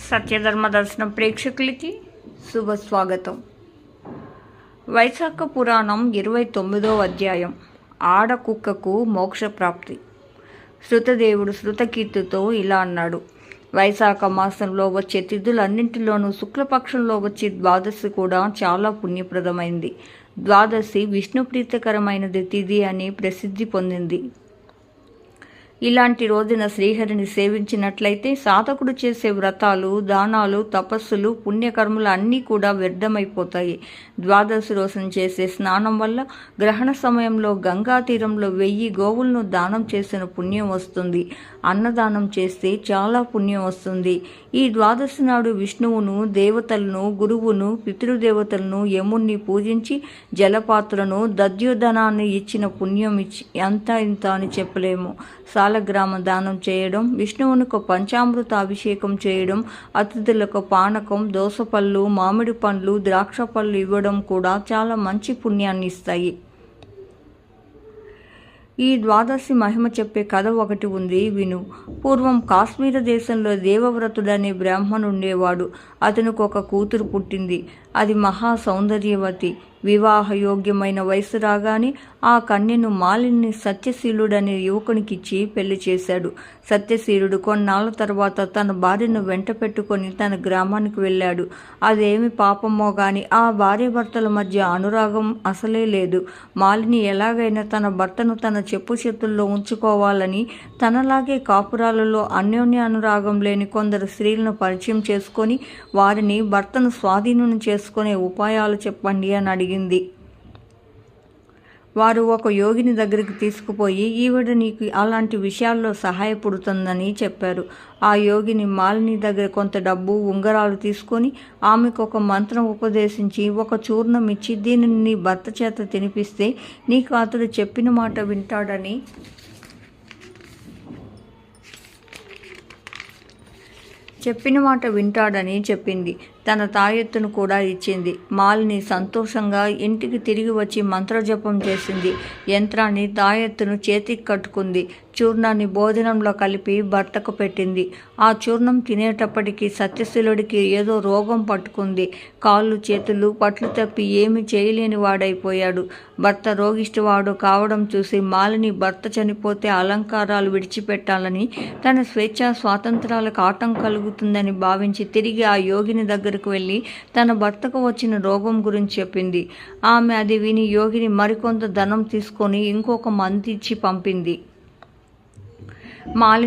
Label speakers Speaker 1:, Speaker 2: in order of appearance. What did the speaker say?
Speaker 1: సత్యధర్మ దర్శనం ప్రేక్షకులకి శుభ స్వాగతం. వైశాఖ పురాణం 29వ అధ్యాయం. ఆడకుక్కకు మోక్షప్రాప్తి. శృతదేవుడు శృతకీర్తితో ఇలా అన్నాడు. వైశాఖ మాసంలో వచ్చే తిథులన్నింటిలోనూ శుక్లపక్షంలో వచ్చే ద్వాదశి కూడా చాలా పుణ్యప్రదమైంది. ద్వాదశి విష్ణుప్రీతికరమైనది తిథి అని ప్రసిద్ధి పొందింది. ఇలాంటి రోజున శ్రీహరిని సేవించినట్లయితే సాధకుడు చేసే వ్రతాలు, దానాలు, తపస్సులు, పుణ్యకర్మలు అన్నీ కూడా వ్యర్థమైపోతాయి. ద్వాదశి రోజున చేసే స్నానం వల్ల గ్రహణ సమయంలో గంగా తీరంలో 1000 గోవులను దానం చేసిన పుణ్యం వస్తుంది. అన్నదానం చేస్తే చాలా పుణ్యం వస్తుంది. ఈ ద్వాదశి నాడు విష్ణువును, దేవతలను, గురువును, పితృదేవతలను, యముణ్ణి పూజించి జలపాత్రను, దద్యోధనాన్ని ఇచ్చిన పుణ్యం అంతా ఇంత అని చెప్పలేము. సాలగ్రామ దానం చేయడం, విష్ణువునికి పంచామృత అభిషేకం చేయడం, అతిథులకు పానకం, దోసపళ్ళు, మామిడి పండ్లు, ద్రాక్ష పళ్ళు ఇవ్వడం కూడా చాలా మంచి పుణ్యాన్ని ఇస్తాయి. ఈ ద్వాదశి మహిమ చెప్పే కథ ఒకటి ఉంది, విను. పూర్వం కాశ్మీర దేశంలో దేవవ్రతుడనే బ్రాహ్మణుండేవాడు. అతనికి ఒక కూతురు పుట్టింది. అది మహా సౌందర్యవతి. వివాహయోగ్యమైన వయసు రాగానే ఆ కన్యను మాలిని సత్యశీలుడనే యువకునికిచ్చి పెళ్లి చేశాడు. సత్యశీలుడు కొన్నాళ్ళ తర్వాత తన భార్యను వెంట పెట్టుకొని తన గ్రామానికి వెళ్ళాడు. అదేమి పాపమో గాని ఆ భార్యాభర్తల మధ్య అనురాగం అసలే లేదు. మాలిని ఎలాగైనా తన భర్తను తన చెప్పు చేతుల్లో ఉంచుకోవాలని తనలాగే కాపురాలలో అన్యోన్య అనురాగం లేని కొందరు స్త్రీలను పరిచయం చేసుకొని వారిని భర్తను స్వాధీనం చేసుకునే ఉపాయాలు చెప్పండి అని అడిగింది. వారు ఒక యోగిని దగ్గరికి తీసుకుపోయి ఈవిడ నీకు అలాంటి విషయాల్లో సహాయపడుతుందని చెప్పారు. ఆ యోగిని మాలిని దగ్గర కొంత డబ్బు, ఉంగరాలు తీసుకొని ఆమెకు ఒక మంత్రం ఉపదేశించి ఒక చూర్ణం ఇచ్చి దీనిని నీ భర్త చేత తినిపిస్తే నీకు అతడు చెప్పిన మాట వింటాడని చెప్పింది. తన తాయెత్తును కూడా ఇచ్చింది. మాలిని సంతోషంగా ఇంటికి తిరిగి వచ్చి మంత్రజపం చేసింది. యంత్రాన్ని, తాయెత్తును చేతికి కట్టుకుంది. చూర్ణాన్ని భోజనంలో కలిపి భర్తకు పెట్టింది. ఆ చూర్ణం తినేటప్పటికీ సత్యశీలుడికి ఏదో రోగం పట్టుకుంది. కాళ్ళు చేతులు పట్లు తప్పి ఏమీ చేయలేని వాడైపోయాడు. భర్త రోగిష్టివాడు కావడం చూసి మాలిని భర్త చనిపోతే అలంకారాలు విడిచిపెట్టాలని, తన స్వేచ్ఛా స్వాతంత్రాలకు ఆటం కలుగుతుందని భావించి తిరిగి ఆ యోగిని దగ్గరకు వెళ్ళి తన భర్తకు వచ్చిన రోగం గురించి చెప్పింది. ఆమె అది విని యోగిని మరికొంత ధనం తీసుకొని ఇంకొక మంది ఇచ్చి పంపింది. మాలిని